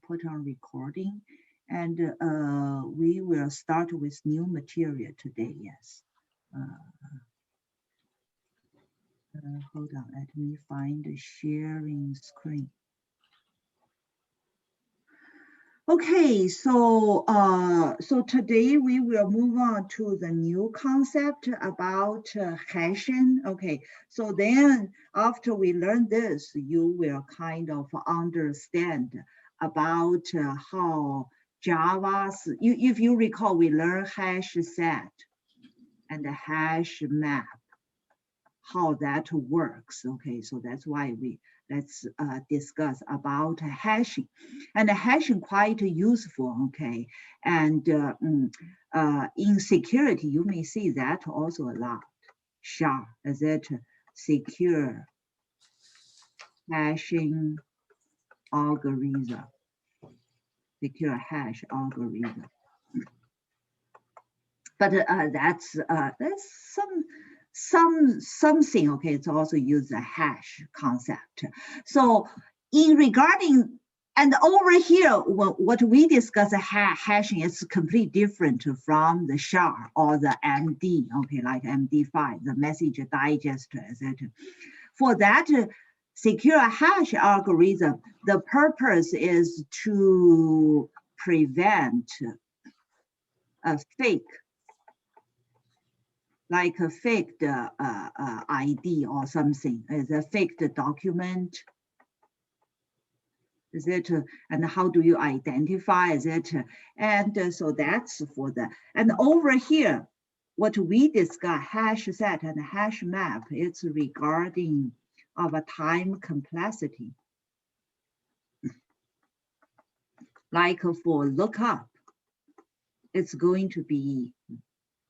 put on recording, and we will start with new material today. Yes. Hold on, let me find the sharing screen. Okay, so today we will move on to the new concept about hashing. Okay, so then after we learn this, you will kind of understand about how Java's, if you recall, we learned hash set and the hash map, how that works. Okay, so that's why let's discuss about hashing. And hashing quite useful, okay? And in security, you may see that also a lot. SHA, is it secure hashing algorithm, secure hash algorithm. But that's something, okay, it's also use the hash concept. So in regarding, and over here, what we discuss hashing is completely different from the SHA or the MD, okay, like MD5, the message digester, etc. For that secure hash algorithm, the purpose is to prevent a fake, like a faked ID or something, is a faked document. Is it, and how do you identify, is it? And so that's for that. And over here, what we discuss, hash set and hash map, it's regarding of a time complexity. Like for lookup, it's going to be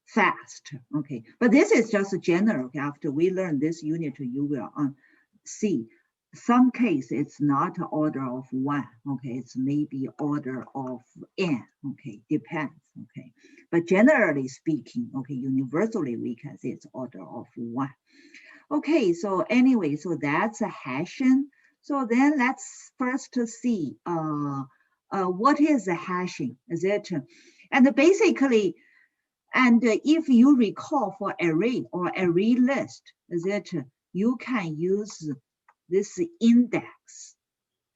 fast, okay? But this is just general, okay? After we learn this unit, you will see some case it's not order of 1, okay? It's maybe order of n, okay? Depends, okay? But generally speaking, okay, universally we can say it's order of 1. Okay, so anyway, so that's a hashing. So then let's first see what is the hashing, is it? And basically, and if you recall for array or array list, is it, you can use this index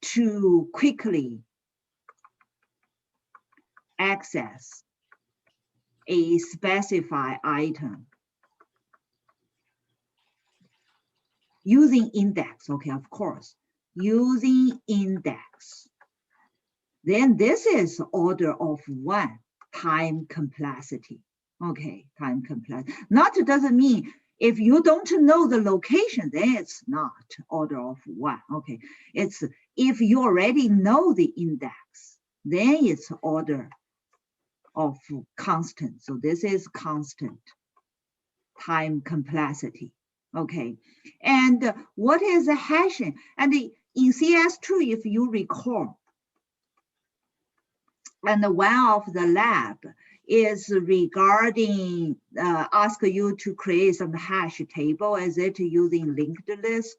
to quickly access a specified item using index, okay, of course, using index. Then this is order of 1 time complexity. Okay, time complexity. Not doesn't mean if you don't know the location, then it's not order of 1. Okay, it's if you already know the index, then it's order of constant. So this is constant time complexity. Okay, and what is the hashing? And in CS2, if you recall, and one of the lab is regarding, ask you to create some hash table. Is it using linked list?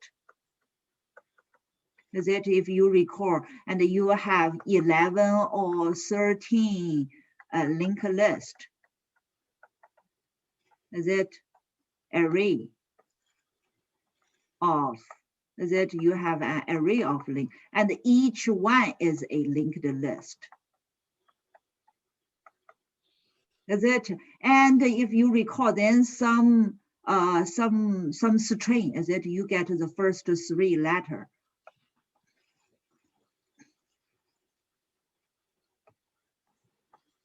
Is it, if you recall, and you have 11 or 13 linked list? Is it array of, is it you have an array of link, and each one is a linked list? Is it? And if you recall, then some string, is it, you get the first 3 letters.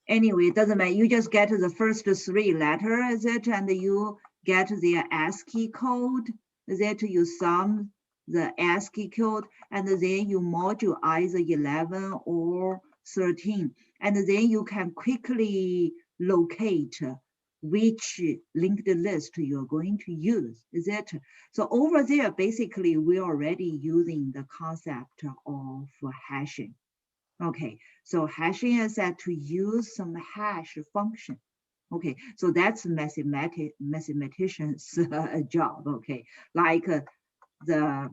Anyway, it doesn't matter. You just get the first 3 letters, is it? And you get the ASCII code, is it? You sum the ASCII code, and then you module either 11 or 13, and then you can quickly locate which linked list you're going to use, is it? So over there, basically, we're already using the concept of hashing. Okay, so hashing is that to use some hash function. Okay, so that's mathematician's job, okay? Like the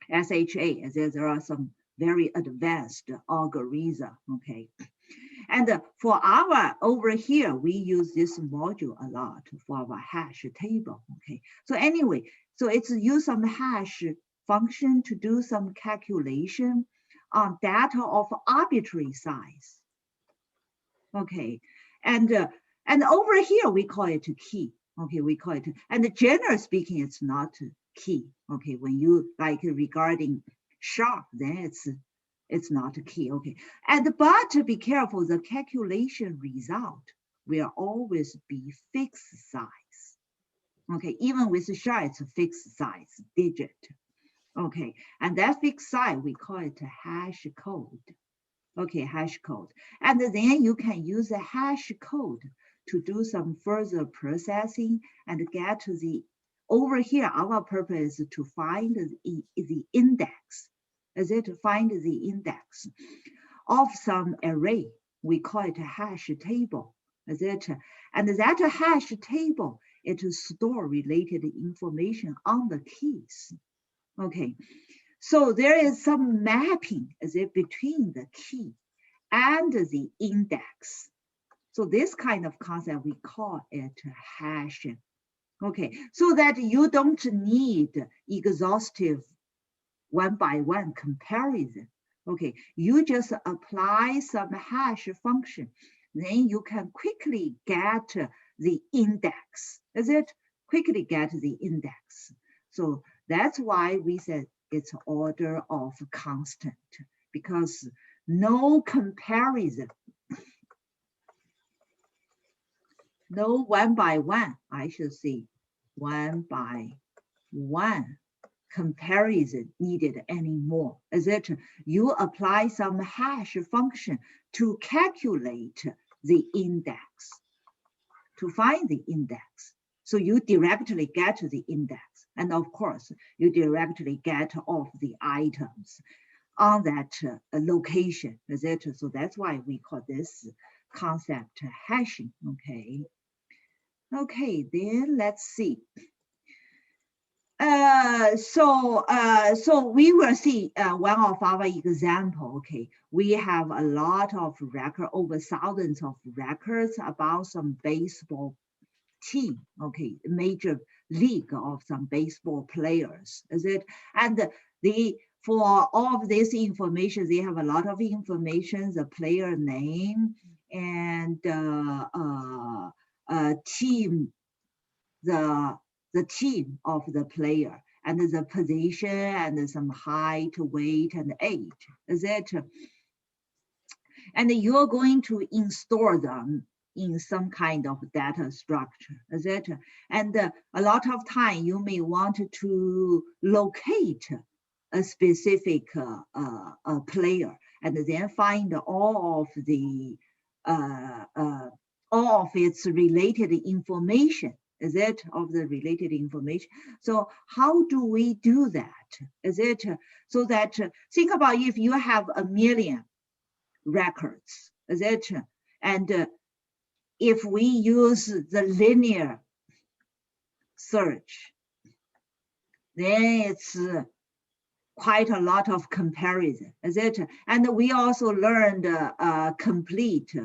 SHA, there are some very advanced algorithm, okay? And for our, over here, we use this module a lot for our hash table, okay? So anyway, so it's use some hash function to do some calculation on data of arbitrary size, okay? And over here, we call it a key, okay? We call it, and generally speaking, it's not key, okay? When you like regarding sharp, then it's not a key, okay? But to be careful, the calculation result will always be fixed size, okay? Even with sharp, it's a fixed size digit, okay? And that fixed size, we call it a hash code, okay? Hash code. And then you can use a hash code to do some further processing and get to the, over here, our purpose is to find the index. Is it to find the index of some array? We call it a hash table. Is it? And that hash table, it store related information on the keys. Okay, so there is some mapping, is it, between the key and the index. So this kind of concept, we call it hashing. Okay, so that you don't need exhaustive one-by-one comparison. Okay, you just apply some hash function, then you can quickly get the index. Is it? Quickly get the index. So that's why we said it's order of constant, because no comparison, no one-by-one, I should say one-by-one comparison needed anymore. Is it? You apply some hash function to calculate the index, to find the index. So you directly get the index. And of course, you directly get all of the items on that location. Is it? So that's why we call this concept hashing. Okay. Okay, then let's see. So we will see one of our example. Okay, we have a lot of record, over thousands of records about some baseball team. Okay, major league of some baseball players. Is it? And for all of this information, they have a lot of information: the player name and team, the team of the player, and the position, and some height, weight, and age, is it? And you're going to install them in some kind of data structure, is it? And a lot of time you may want to locate a specific player, and then find all of its related information. Is it, of the related information? So how do we do that? Is it so that, think about if you have 1 million records, is it? And if we use the linear search, then it's quite a lot of comparison, is it? And we also learned complete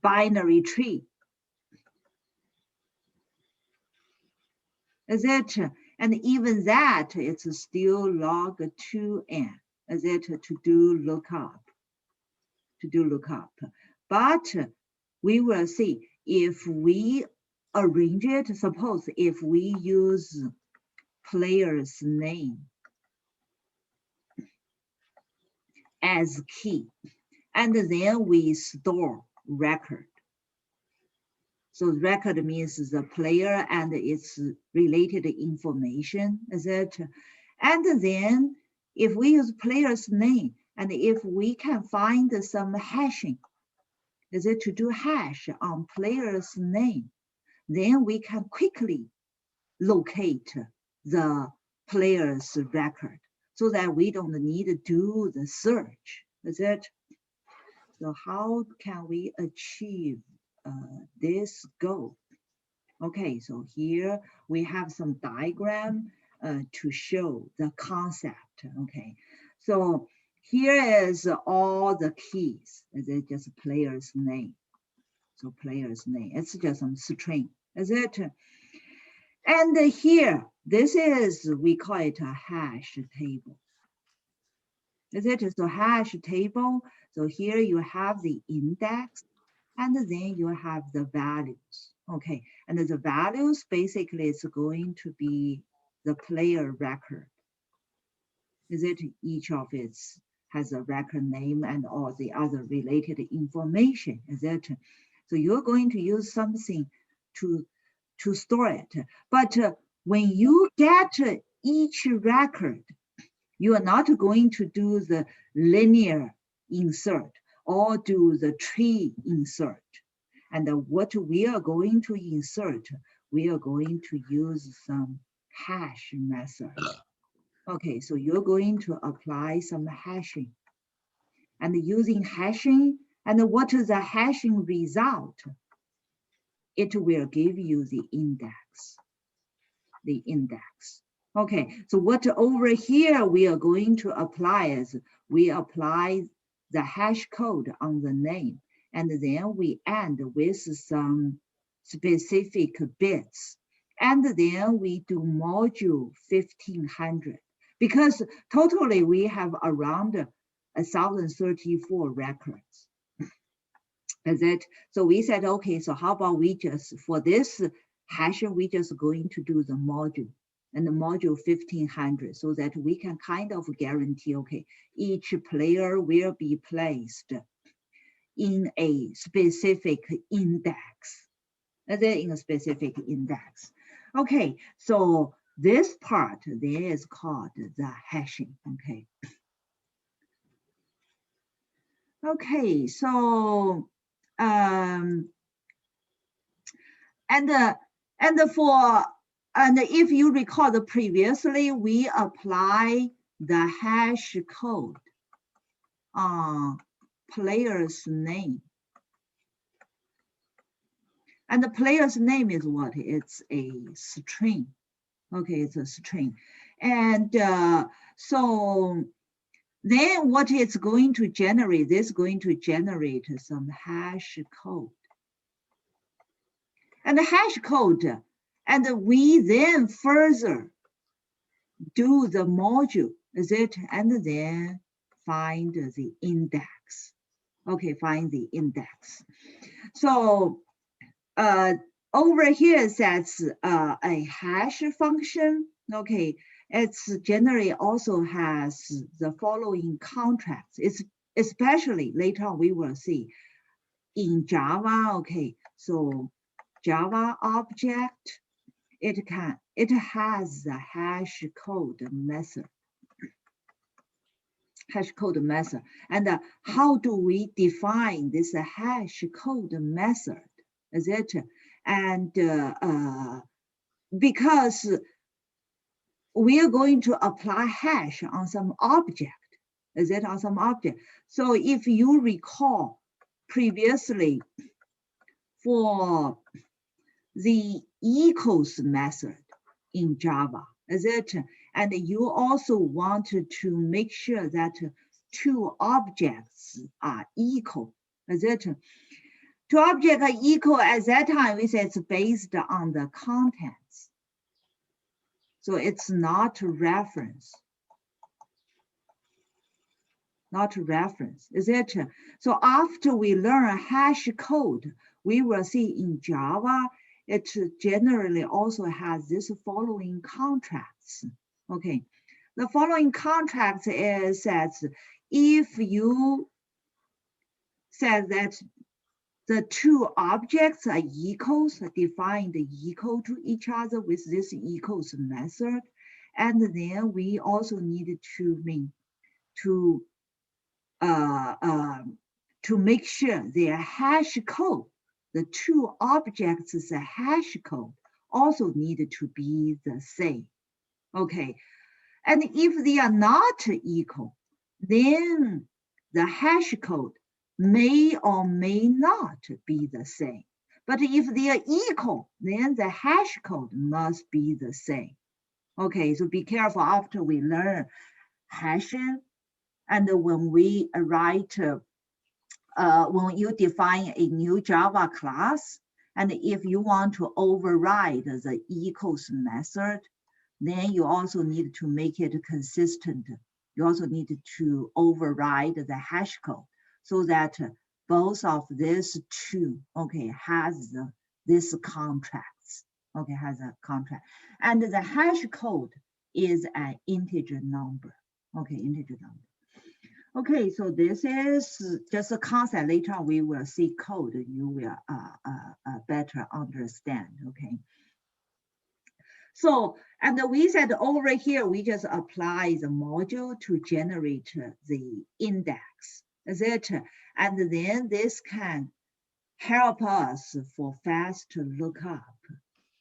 binary tree. Is it? And even that, it's still log 2n, is it, to do lookup, But we will see if we arrange it, suppose if we use player's name as key, and then we store record. So record means the player and its related information, is it? And then if we use player's name, and if we can find some hashing, is it, to do hash on player's name, then we can quickly locate the player's record so that we don't need to do the search, is it? So how can we achieve this goal? Okay, so here we have some diagram to show the concept okay? So here is all the keys. Is it just player's name? So player's name, it's just some string, is it? And here, this is, we call it a hash table. Is it? So hash table, so here you have the index, and then you have the values, okay? And the values basically is going to be the player record. Is it? Each of it has a record name and all the other related information, is it? So you're going to use something to store it. But when you get each record, you are not going to do the linear insert or do the tree insert. And what we are going to insert, we are going to use some hash method. Okay, so you're going to apply some hashing. And using hashing, and what is the hashing result? It will give you the index. The index. Okay, so what over here we are going to apply is we apply the hash code on the name, and then we end with some specific bits. And then we do module 1500, because totally we have around 1034 records. Is it? So we said, okay, so how about we just, for this hash, we just going to do the module and the module 1500, so that we can kind of guarantee, okay, each player will be placed in a specific index. In a specific index. Okay, so this part there is called the hashing. Okay. Okay, so and if you recall, the previously we apply the hash code on player's name. And the player's name is what? It's a string. Okay, it's a string. And so then what it's going to generate, this is going to generate some hash code. And the hash code, and we then further do the module, is it? And then find the index. Okay, find the index. So over here it says a hash function. Okay, it's generally also has the following contracts. It's especially later on we will see in Java. Okay, so Java object, it has the hash code method. Hash code method. And how do we define this hash code method? Is it? And because we are going to apply hash on some object, is it on some object? So if you recall previously for the equals method in Java, is it? And you also wanted to make sure that two objects are equal, is it? Two objects are equal at that time, we say it's based on the contents. So it's not a reference. Not a reference, is it? So after we learn hash code, we will see in Java, it generally also has this following contracts. Okay, the following contract is that if you said that the two objects are equals, defined equal to each other with this equals method, and then we also need to make sure their hash code, the two objects' hash code also need to be the same. Okay, and if they are not equal, then the hash code may or may not be the same. But if they are equal, then the hash code must be the same. Okay, so be careful after we learn hashing. And when we write, when you define a new Java class, and if you want to override the equals method, then you also need to make it consistent. You also need to override the hash code so that both of these two, okay, has this contracts, okay, has a contract. And the hash code is an integer number, okay, integer number. Okay, so this is just a concept. Later on, we will see code. You will better understand. Okay. So, and we said over here, we just apply the module to generate the index. Is it? And then this can help us for fast lookup.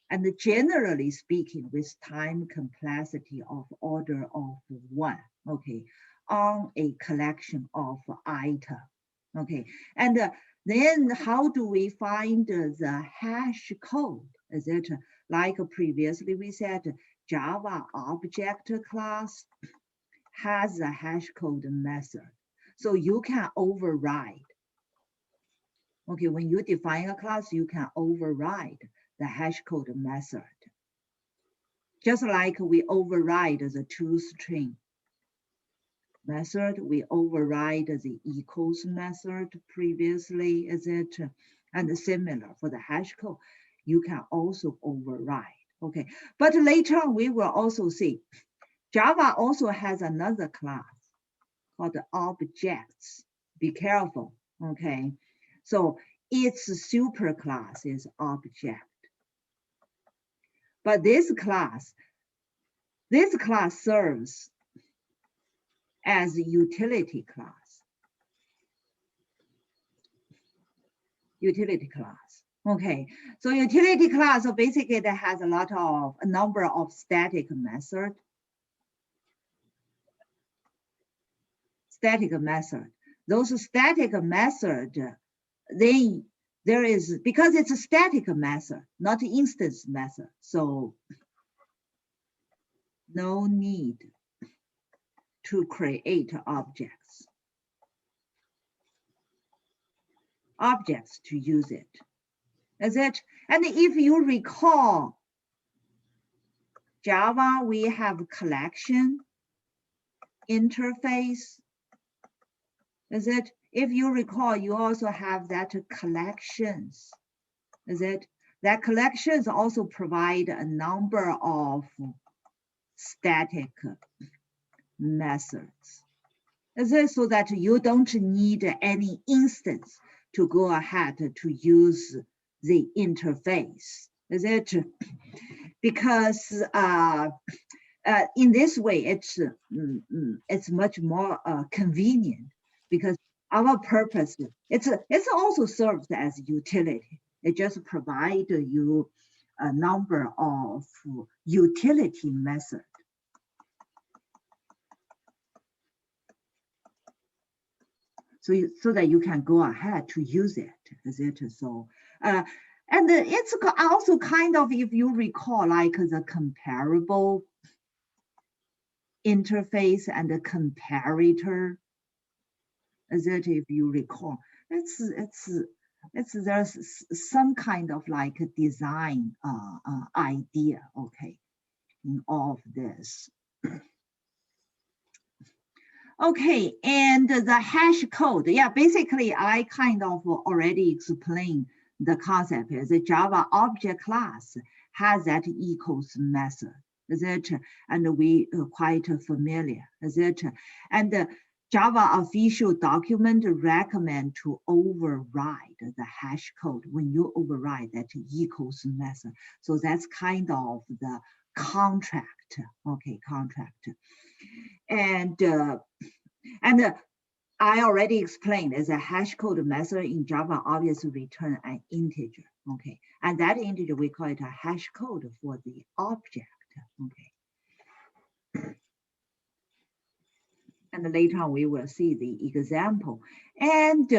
And generally speaking, with time complexity of order of 1. Okay. On a collection of items, okay? And then how do we find the hash code? Is it like previously we said, Java object class has a hash code method. So you can override. Okay, when you define a class, you can override the hash code method. Just like we override the toString method, we override the equals method previously, is it? And similar for the hash code, you can also override, okay? But later on, we will also see Java also has another class called objects. Be careful, okay? So its superclass is object. But this class serves as a utility class. Utility class. Okay, so utility class, so basically it has a number of static methods. Static method. Those static method, then there is, because it's a static method, not instance method, so no need to create objects to use it. Is it? And if you recall, Java, we have collection interface. Is it? If you recall, you also have that collections. Is it? That collections also provide a number of static methods. Is it? So that you don't need any instance to go ahead to use the interface. Is it? Because in this way, it's much more convenient, because our purpose, it's also serves as utility. It just provides you a number of utility methods. So that you can go ahead to use it, is it? So, and it's also kind of, if you recall, like the comparable interface and the comparator, is it? If you recall, there's some kind of like a design idea, okay, in all of this. Okay, and the hash code, yeah, basically I kind of already explained the concept. Is the Java object class has that equals method, is it? And we are quite familiar, is it? And the Java official document recommend to override the hash code when you override that equals method. So that's kind of the contract, okay, contract. And I already explained, as a hash code method in Java obviously return an integer, okay? And that integer, we call it a hash code for the object, okay? And later on, we will see the example. And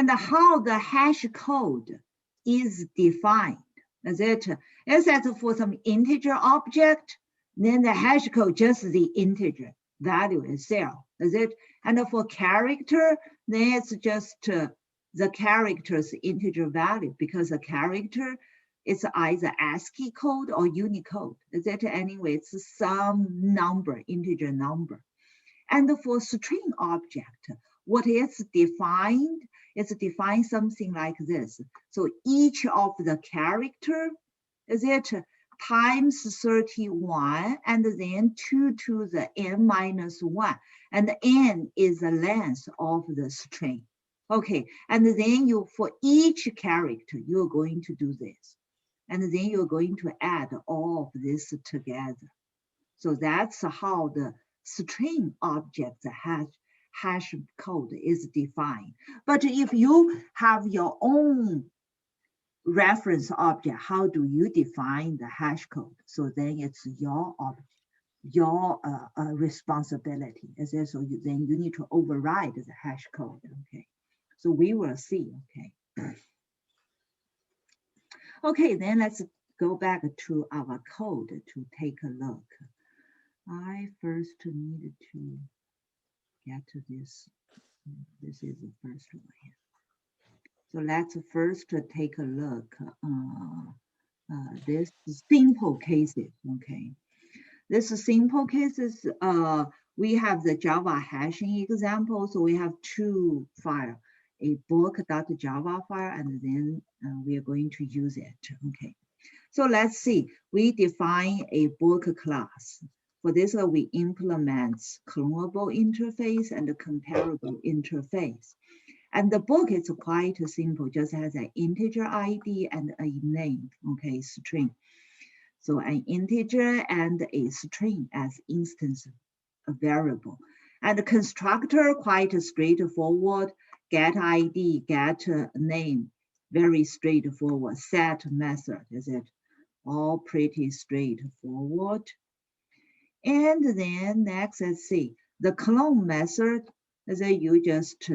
how the hash code is defined, is it? Is that for some integer object, then the hash code just the integer. value itself, is it? And for character, then it's just the character's integer value, because a character is either ASCII code or Unicode, is it? Anyway, it's some number, integer number. And for string object, what is defined is defined something like this. So each of the character, is it, times 31, and then 2 to the n minus 1, and n is the length of the string. Okay, and then you, for each character, you're going to do this. And then you're going to add all of this together. So that's how the string object hash code is defined. But if you have your own reference object, how do you define the hash code? So then it's your object, your responsibility. So then you need to override the hash code. Okay, so we will see. Okay. Okay, then let's go back to our code to take a look. I first needed to get to this. This is the first one. So let's first take a look. This simple cases. Okay, this simple cases. We have the Java hashing example. So we have two files, a book.java file, and then we are going to use it. Okay, so let's see. We define a book class. For this, we implement clonable interface and a comparable interface. And the book is quite simple, just has an integer ID and a name, okay, string. So an integer and a string as instance variable. And the constructor, quite straightforward, get ID, get name, very straightforward. Set method, is it? All pretty straightforward. And then next, let's see, the clone method, is that you just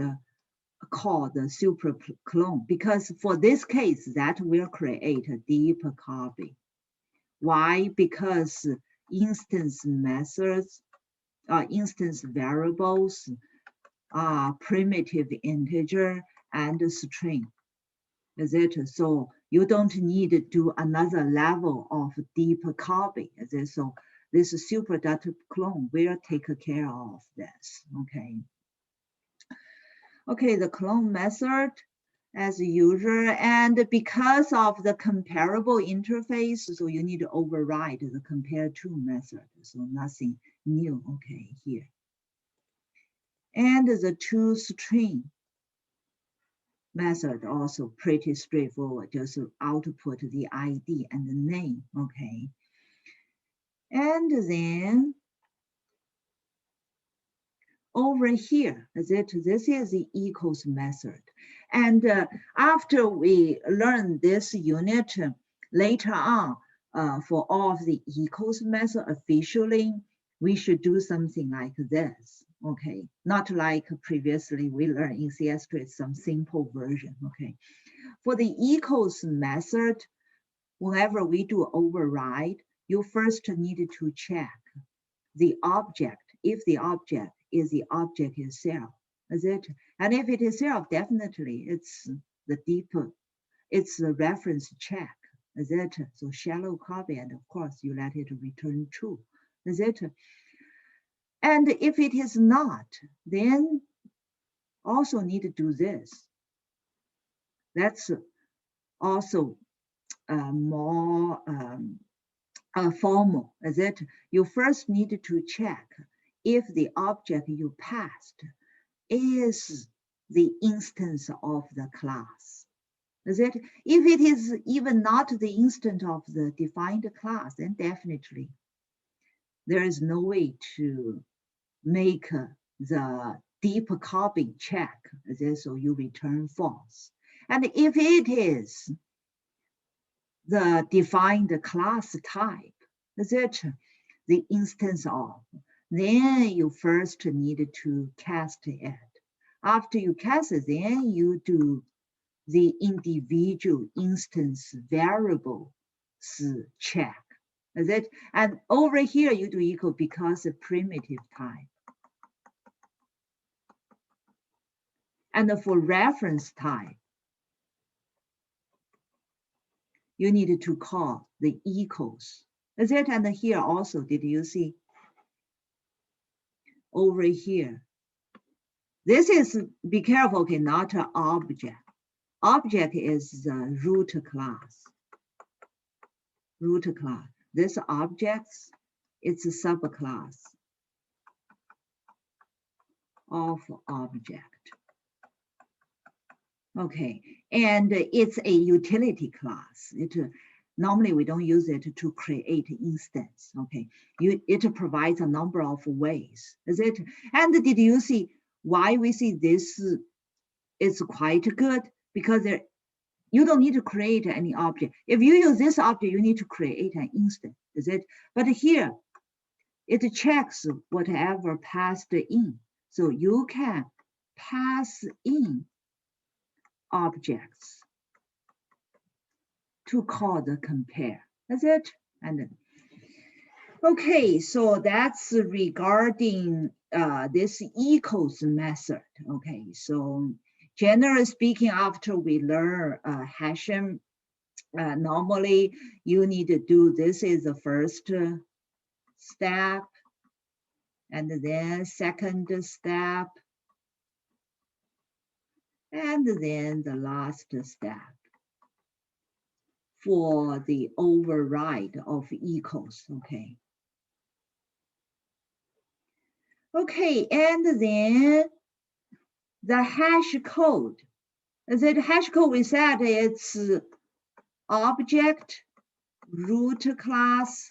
call the super clone, because for this case, that will create a deep copy. Why? Because instance methods, instance variables are primitive integer and string, is it? So you don't need to do another level of deep copy, is it? So this super data clone will take care of this, okay? Okay, the clone method as usual, and because of the comparable interface, so you need to override the compare to method, so nothing new, okay, here. And the toString method also pretty straightforward, just output the ID and the name, okay. And then over here, this is the equals method. And after we learn this unit, later on, for all of the equals method officially, we should do something like this, okay? Not like previously we learned in CS3, some simple version, okay? For the equals method, whenever we do override, you first need to check the object, if the object is the object itself, is it? And if it is itself, definitely it's the deeper, it's the reference check, is it? So shallow copy, and of course you let it return true, is it? And if it is not, then also need to do this. That's also more formal, is it? You first need to check if the object you passed is the instance of the class, is it? If it is even not the instance of the defined class, then definitely there is no way to make the deep copy check, is it? So you return false. And if it is the defined class type, is it the instance of, then you first need to cast it. After you cast it, then you do the individual instance variable check, is it? And over here you do equal because of primitive type, And for reference type, you need to call the equals. Is it? And here also, did you see? Over here. This is, be careful, okay, not an object. Object is the root class. Root class. This objects, it's a subclass of object. Okay, and it's a utility class. Normally we don't use it to create instance. Okay, it provides a number of ways. Is it? And did you see why we see this is quite good? Because you don't need to create any object. If you use this object, you need to create an instance. Is it? But here, it checks whatever passed in. So you can pass in objects to call the compare. That's it. And okay, so that's regarding this equals method. Okay, so generally speaking, after we learn hashing, normally you need to do this is the first step, and then second step, and then the last step for the override of equals. Okay. Okay, and then the hash code. The hash code we said it's object root class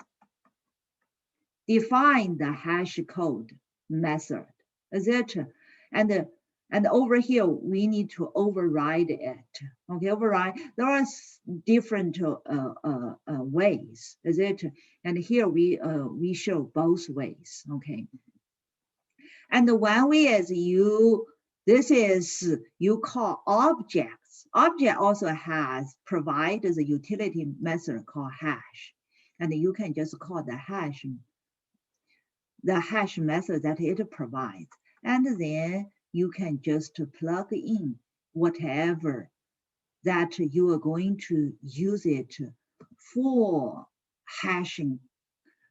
define the hash code method. Is it? And over here we need to override it. Okay, override. There are different ways. Is it? And here we show both ways. Okay. And when we as this is you call objects. Object also provide the utility method called hash, and you can just call the hash method that it provides, and then you can just plug in whatever that you are going to use it for hashing,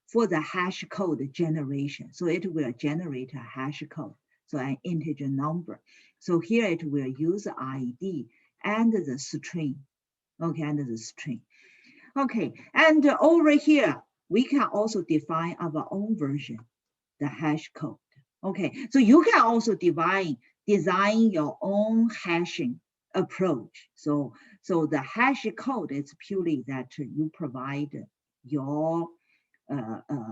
for the hash code generation. So it will generate a hash code, so an integer number. So here it will use ID and the string. Okay, and the string. Okay, and over here, we can also define our own version, the hash code. Okay, so you can also design your own hashing approach. So the hash code is purely that you provide your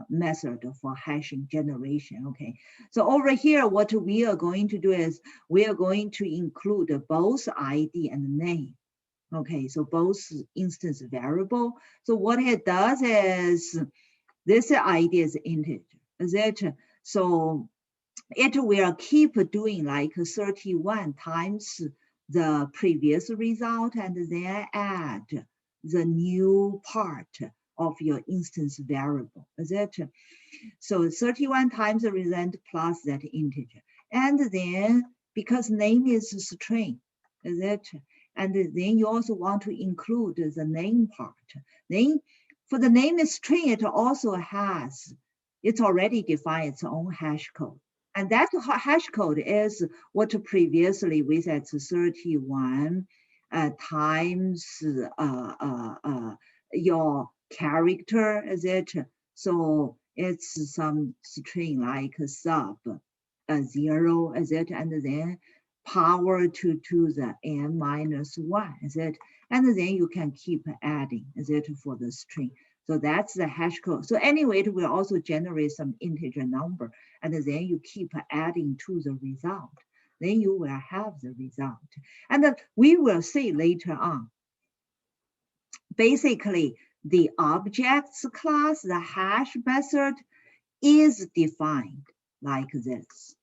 method for hashing generation. Okay, so over here, what we are going to do is we are going to include both ID and name. Okay, so both instance variable. So what it does is this ID is integer. Is it? So it will keep doing like 31 times the previous result and then add the new part of your instance variable. Is it? So 31 times the result plus that integer. And then because name is string, is it? And then you also want to include the name part. Then for the name is string, it also has, it's already defined its own hash code. And that hash code is what previously we said 31 times your character, is it? So it's some string like sub 0, is it? And then power to the n minus 1, is it? And then you can keep adding, is it, for the string. So that's the hash code. So anyway, it will also generate some integer number, and then you keep adding to the result. Then you will have the result. And then we will see later on, basically the objects class, the hash method is defined like this.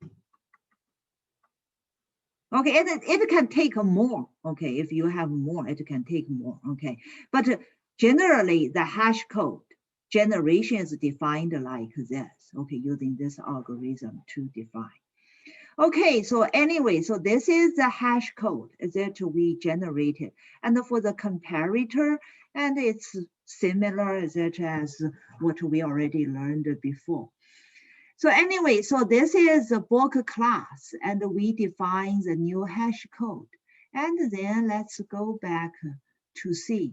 Okay, it can take more. Okay, if you have more, it can take more. Okay, but generally the hash code generation is defined like this. Okay, using this algorithm to define. Okay, so anyway, so this is the hash code that we generated. And for the comparator, and it's similar that as what we already learned before. So anyway, so this is a book class, and we define the new hash code. And then let's go back to see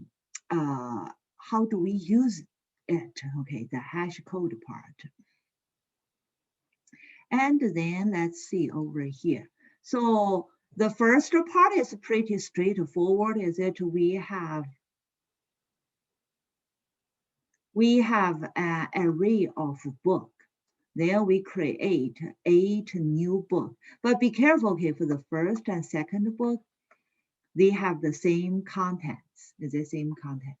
how do we use it, okay, the hash code part. And then let's see over here. So the first part is pretty straightforward, is that we have an array of book. Then we create 8 new books. But be careful, okay, for the first and second book, they have the same contents, the same content.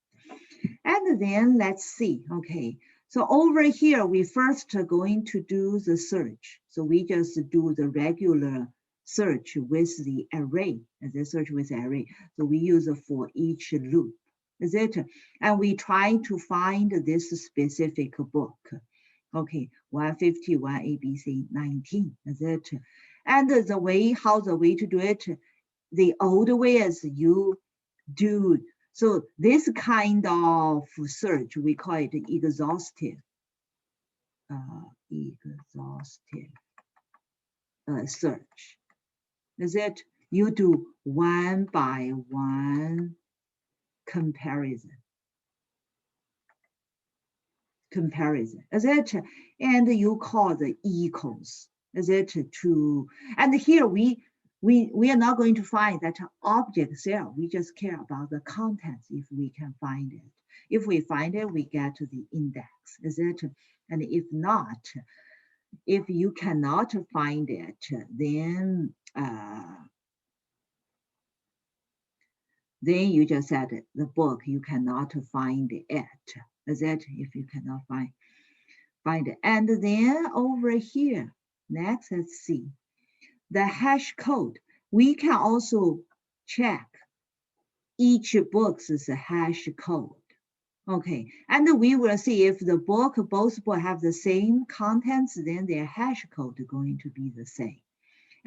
And then let's see, okay. So over here, we first are going to do the search. So we just do the regular search with the array, the search with array. So we use it for each loop, is it? And we try to find this specific book. Okay, 151 ABC 19, is it? And the way to do it, the old way is you do. So this kind of search, we call it exhaustive search. Is it? You do one by one comparison, is it? And you call the equals, is it? And here we are not going to find that object cell. We just care about the contents if we can find it. If we find it, we get to the index, is it? And if not, if you cannot find it, then you just said the book, you cannot find it, is it? If you cannot find it. And then over here, next, let's see. The hash code, we can also check each book's hash code. Okay, and we will see if the both books have the same contents, then their hash code is going to be the same.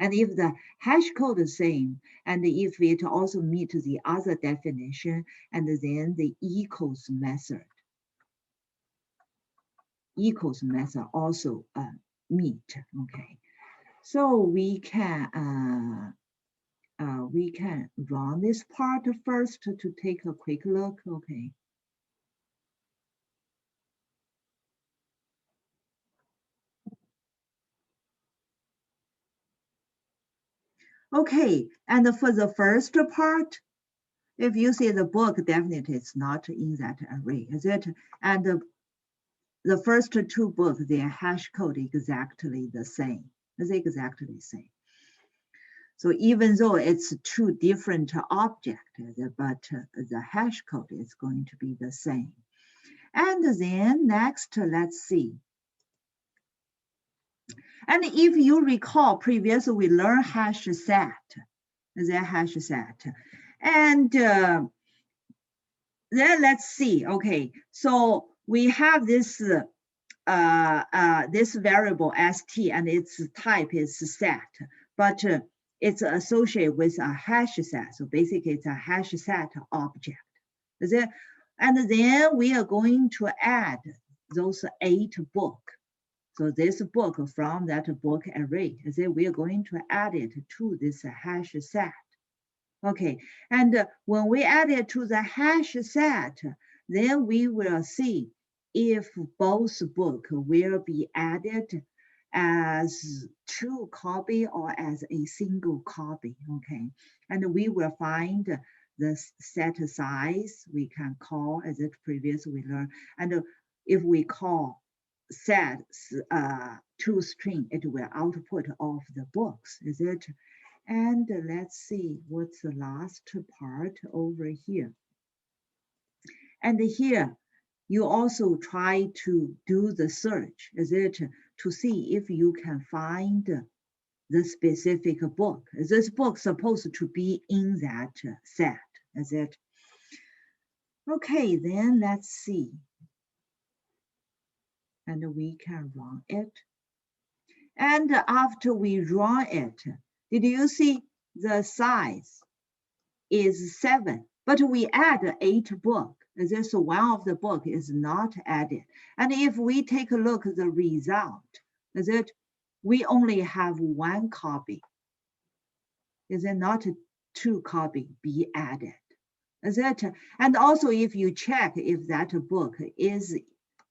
And if the hash code is the same, and if it also meets the other definition, and then the equals method also meet. Okay, so we can run this part first to take a quick look. Okay. Okay, and for the first part, if you see the book, definitely it's not in that array, is it? And the first 2 books, their hash code is exactly the same. It's exactly the same. So even though it's 2 different objects, but the hash code is going to be the same. And then next, let's see. And if you recall, previously we learned hash set, the hash set. And then let's see, okay, so we have this this variable st and its type is set, but it's associated with a hash set. So basically it's a hash set object. Is it? And then we are going to add those 8 books. So this book from that book array, is it? We are going to add it to this hash set. Okay, and when we add it to the hash set, then we will see if both books will be added as 2 copy or as a single copy. Okay, and we will find the set size we can call, as it previously we learned, and if we call set to string, it will output of the books, is it? And let's see what's the last part over here. And here, you also try to do the search, is it? To see if you can find the specific book. Is this book supposed to be in that set, is it? Okay, then let's see. And we can run it. And after we run it, did you see the size is 7, but we add 8 book. This one of the book is not added. And if we take a look at the result, is it we only have 1 copy? Is it not 2 copy be added? Is it? And also if you check if that book is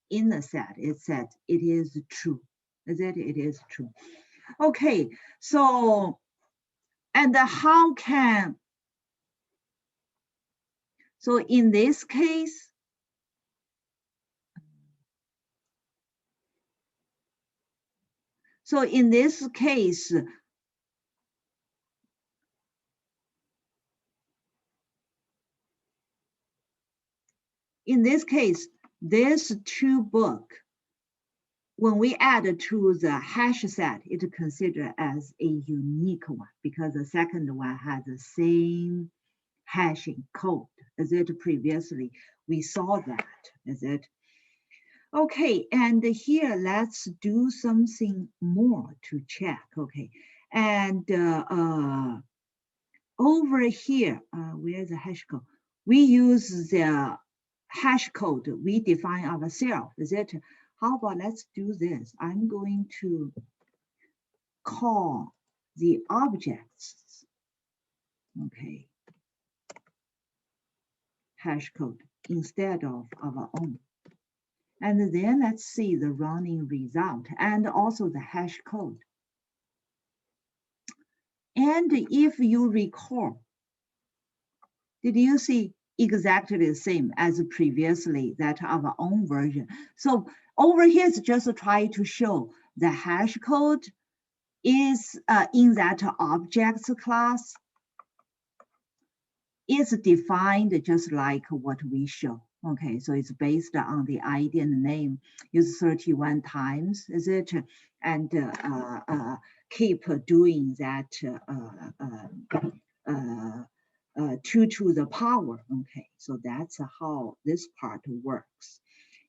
in the set, it said it is true. Is it? It is true. Okay, so, and how can, so in this case, this 2 book, when we add to the hash set, it is considered as a unique one because the second one has the same hashing code as it previously. We saw that, is it? Okay, and here let's do something more to check. Okay, and over here, where's the hash code? We use the hash code we define ourselves. Is it? How about let's do this? I'm going to call the objects. Okay, hash code instead of our own. And then let's see the running result and also the hash code. And if you recall, did you see exactly the same as previously that our own version? So over here is just to try to show the hash code is in that objects class is defined just like what we show. Okay, so it's based on the ID and name, use 31 times, is it? And keep doing that 2 to the power. Okay, so that's how this part works.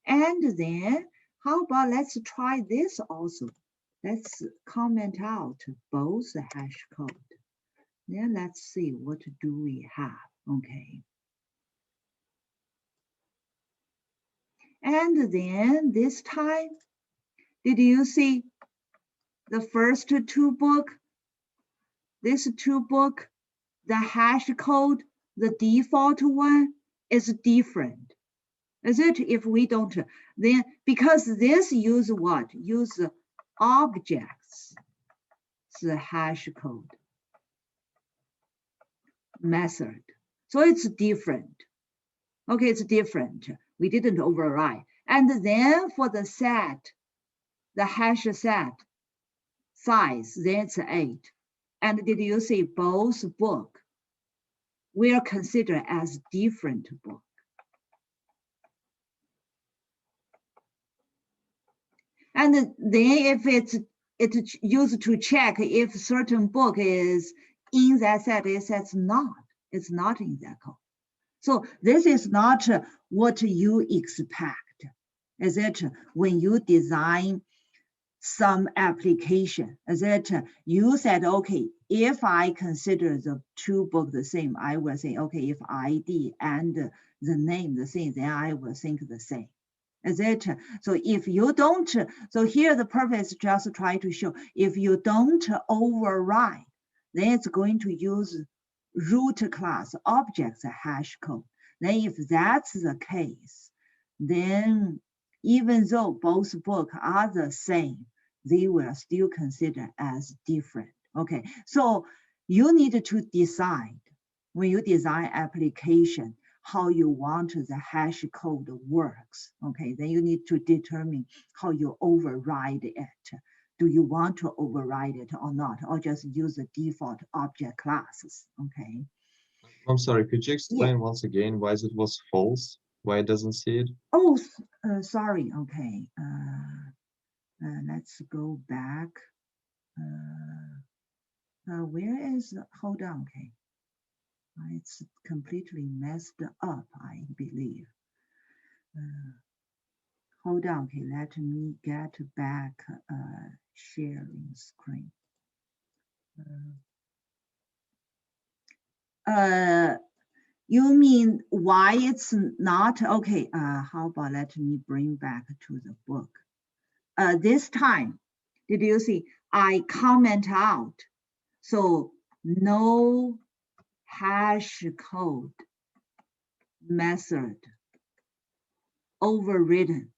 And then how about let's try this also. Let's comment out both the hash code. Then let's see what do we have. Okay. And then this time, did you see the first 2 book? This 2 book, the hash code, the default one is different. Is it? If we don't, then because this use what? Use objects, the hash code method. So it's different. Okay, it's different. We didn't override. And then for the set, the hash set size, that's 8. And did you see both book will consider as different book? And then if it's used to check if certain book is in that set, it says not. It's not in that code. So this is not what you expect. Is it when you design some application? Is it you said, okay, if I consider the 2 books the same, I will say, okay, if ID and the name the same, then I will think the same. Is it? So if you don't, so here the purpose is just to try to show if you don't override, then it's going to use root class objects hash code. Then if that's the case, then even though both books are the same, they will still consider as different. Okay, so you need to decide when you design application how you want the hash code works. Okay, then you need to determine how you override it. Do you want to override it or not, or just use the default object classes? Okay. I'm sorry, could you explain once again why it was false? Why it doesn't see it? Oh, sorry. Okay. Let's go back. Where is, hold on, okay. It's completely messed up, I believe. Hold on, okay, let me get back sharing screen. You mean why it's not? Okay, how about let me bring back to the book. This time, did you see, I comment out. So no hash code method overridden.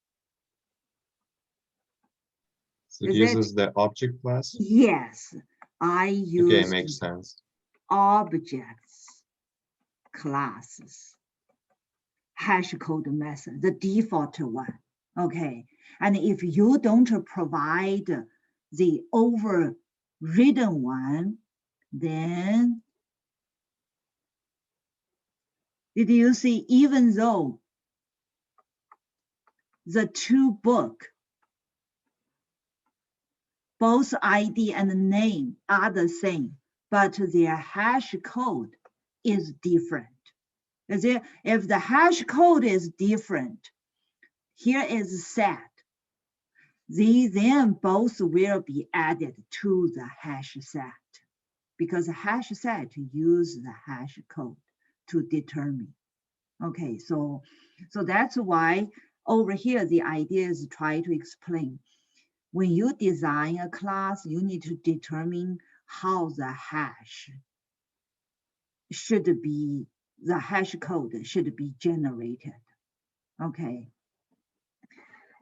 So it uses the object class? Yes, I use Okay, makes sense. Objects classes hash code method, the default one. Okay, and if you don't provide the overridden one, then did you see, even though the two book, both ID and name are the same, but their hash code is different. If the hash code is different, here is set. Then both will be added to the hash set, because hash set use the hash code to determine. Okay, so that's why over here the idea is try to explain. When you design a class, you need to determine how the hash should be, the hash code should be generated. Okay.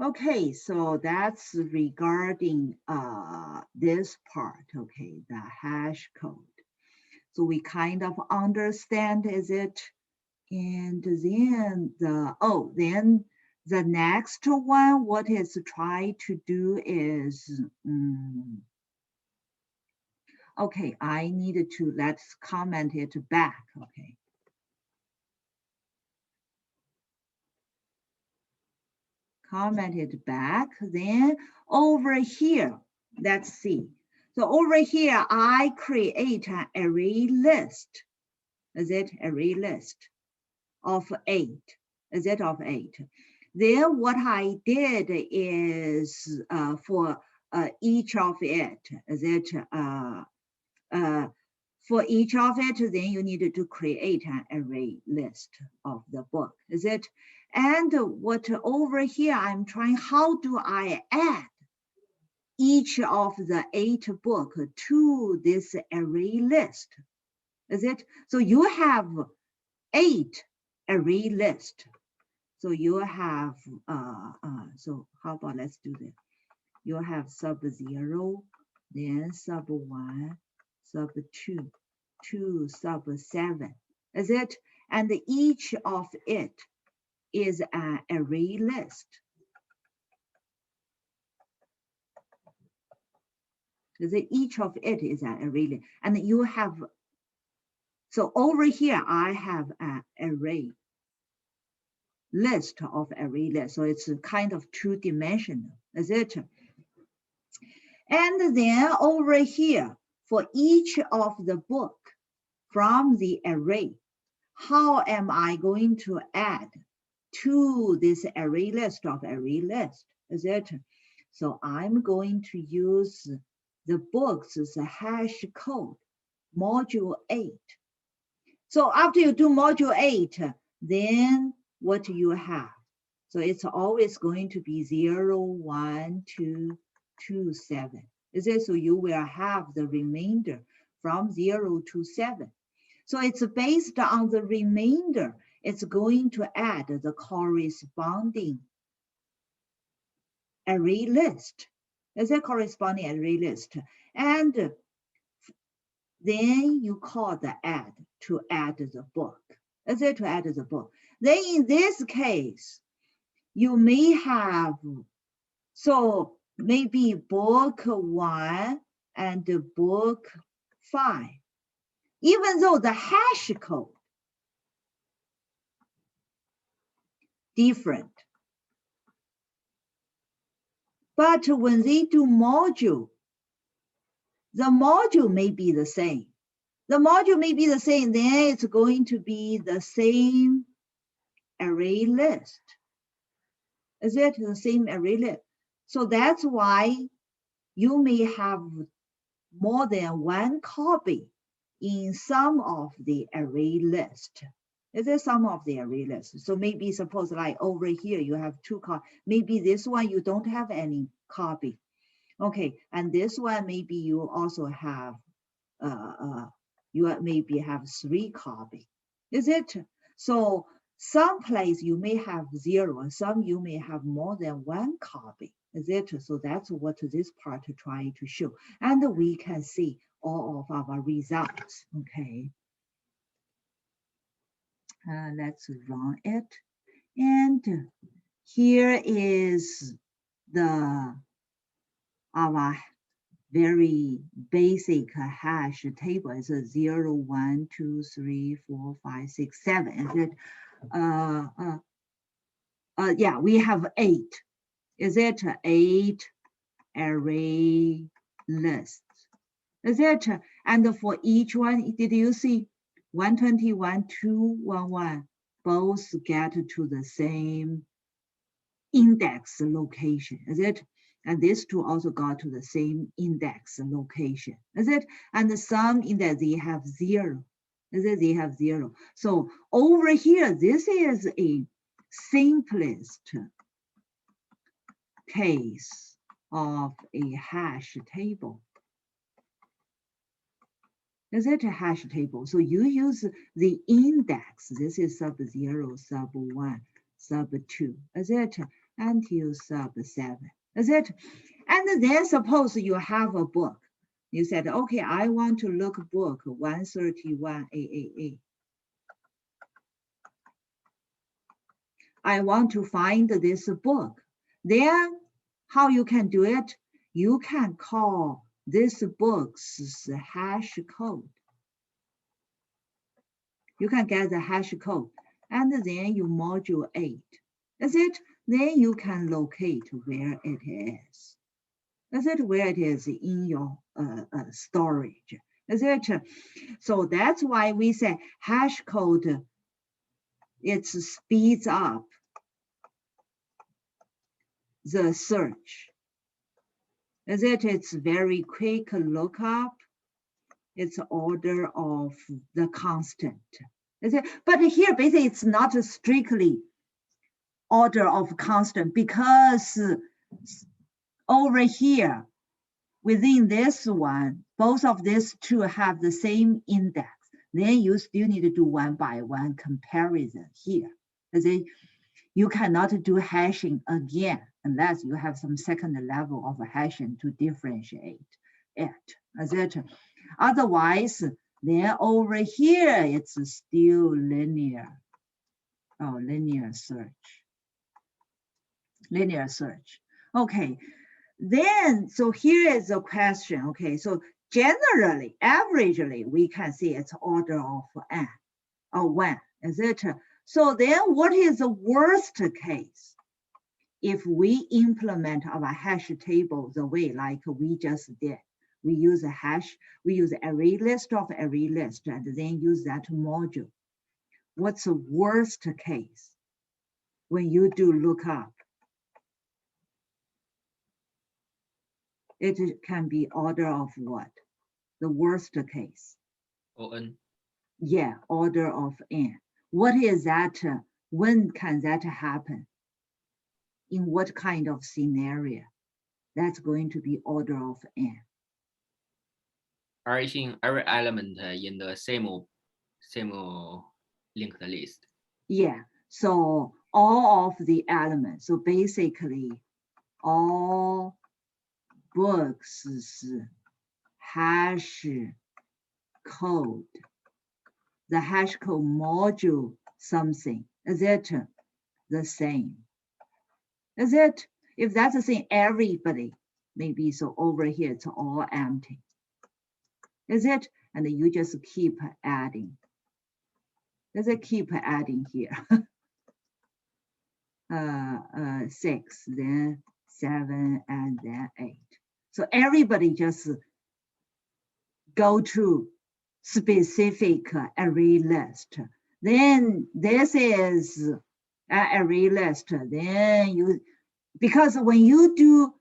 Okay, so that's regarding this part, okay, the hash code. So we kind of understand, is it? And then then the next one, what is try to do is, okay, I needed to, let's comment it back, okay. Comment it back, then over here, let's see. So over here, I create an array list. Is it array list of 8? Is it of 8? Then what I did is for each of it, is it for each of it, then you need to create an array list of the book, is it? And what over here, I'm trying, how do I add each of the 8 books to this array list? Is it? So you have 8 array list. So you have, so how about let's do this. You have sub 0, then sub 1, sub 2, 2 sub 7, is it? And each of it is an array list. Each of it is an array list. And you have, so over here, I have an array list of array list. So it's kind of 2-dimensional, is it? And then over here, for each of the book from the array, how am I going to add to this array list of array list, is it? So I'm going to use the books as a hash code, module 8. So after you do module 8, then what you have? So it's always going to be 0, 1, 2, 2, 7. Is it? So you will have the remainder from 0 to 7. So it's based on the remainder. It's going to add the corresponding array list. Is a corresponding array list. And then you call the add to add the book. Is it to add the book? Then in this case, you may have, so maybe book 1 and book 5, even though the hash code different. But when they do module, the module may be the same. The module may be the same, then it's going to be the same array list. Is it the same array list? So that's why you may have more than one copy in some of the array list. Is there some of the array list? So maybe suppose like over here you have two copies. Maybe this one you don't have any copy. Okay, and this one maybe you also have you maybe have 3 copy. Is it? So some place you may have 0, some you may have more than 1 copy. Is it? So that's what this part trying to show. And we can see all of our results. Okay. Let's run it. And here is our very basic hash table. It's a 0, 1, 2, 3, 4, 5, 6, 7. Is it? Yeah, we have 8. Is it 8 array lists? Is it? And for each one, did you see 121, 211 both get to the same index location? Is it? And these two also got to the same index location. Is it? And some index they have 0. Is it? They have 0. So over here, this is a simplest case of a hash table. Is it a hash table? So you use the index. This is sub 0, sub 1, sub 2. Is it? Until sub 7. Is it? And then suppose you have a book. You said, okay, I want to look book 131 AAA. I want to find this book. Then how you can do it? You can call this book's hash code. You can get the hash code. And then you module 8. Is it? Then you can locate where it is. Is it where it is in your storage? Is it? So that's why we say hash code, it speeds up the search. Is it? It's very quick lookup. It's order of the constant. Is it? But here, basically, it's not strictly order of constant because over here, within this one, both of these two have the same index. Then you still need to do 1-by-1 comparison here. Is it? You cannot do hashing again unless you have some second level of hashing to differentiate it. Is it? Otherwise, then over here, it's still linear. Oh, linear search. Linear search. Okay. Then, so here is a question. Okay, so generally, averagely, we can see it's order of n or 1. Is it? So then what is the worst case? If we implement our hash table the way like we just did, we use a hash, we use array list of array list and then use that module. What's the worst case when you do lookup? It can be order of what? The worst case. ON. Yeah, order of n. What is that? When can that happen? In what kind of scenario? That's going to be order of n. Every element in the same linked list. Yeah, so all of the elements. So basically, all books hash code, the hash code module something, is it the same? Is it? If that's the same, everybody, maybe so over here, it's all empty. Is it? And you just keep adding. Does it keep adding here? 6, then 7, and then 8. So everybody just go to specific array list. Then this is array list, then because when you do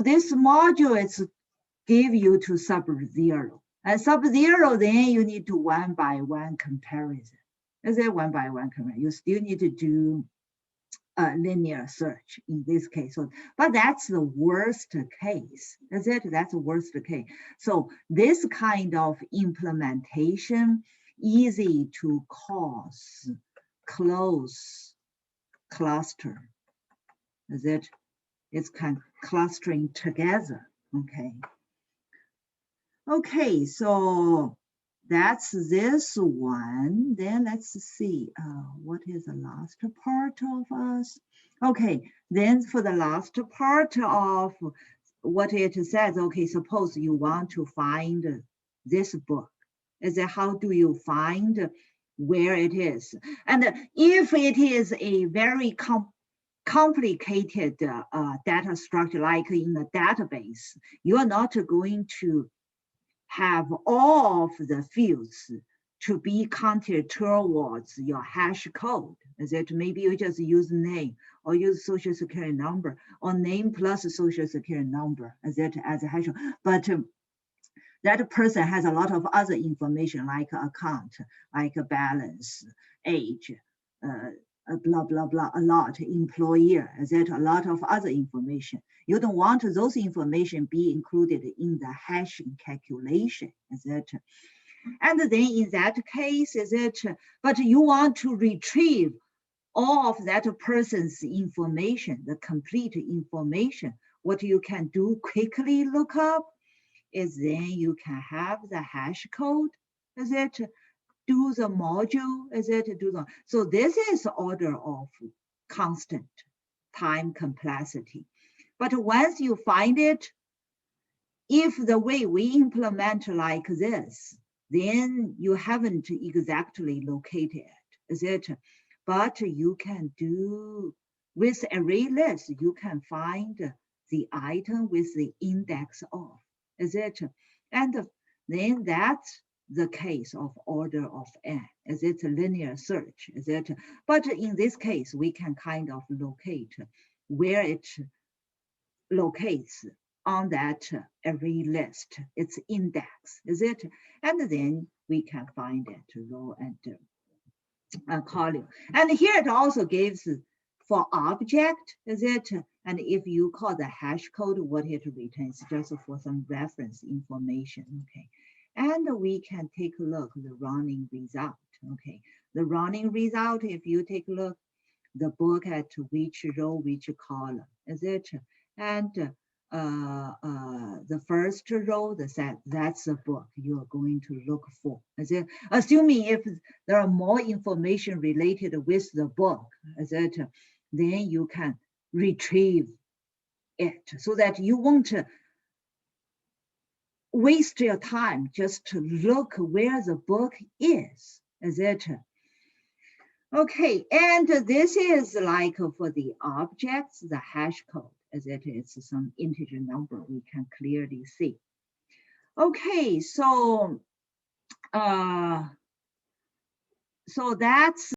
this module, it's give you to sub-zero. And sub-zero, then you need to one-by-one comparison. Is it one-by-one comparison? You still need to do a linear search in this case. So, but that's the worst case. Is it? That's the worst case. So this kind of implementation, easy to cause close cluster. Is it? It's kind of clustering together. Okay. Okay, so that's this one. Then let's see, what is the last part of us? Okay, then for the last part of what it says, okay, suppose you want to find this book. Is that how do you find where it is? And if it is a very complicated data structure, like in a database, you are not going to have all of the fields to be counted towards your hash code. Is it maybe you just use name or use social security number or name plus social security number as it as a hash code. But that person has a lot of other information like account, like a balance, age, blah, blah, blah, a lot, employer, etc., a lot of other information. You don't want those information be included in the hashing calculation, etc. And then in that case, but you want to retrieve all of that person's information, the complete information. What you can do quickly look up is then you can have the hash code, do the module, so this is order of constant time complexity. But once you find it, if the way we implement like this, then you haven't exactly located it, but you can do with array list, you can find the item with the index of, and then that's the case of order of n, as it's a linear search, but in this case, we can kind of locate where it locates on that array list, its index, and then we can find it, row and column. And here it also gives for object, and if you call the hash code, what it returns, just for some reference information, okay. And we can take a look at the running result, okay. The running result, if you take a look, the book at which row, which column, and the first row, that's the book you are going to look for. Assuming if there are more information related with the book, then you can retrieve it so that you won't waste your time just to look where the book is, Okay, and this is like for the objects, the hash code, it's some integer number we can clearly see. Okay, so that's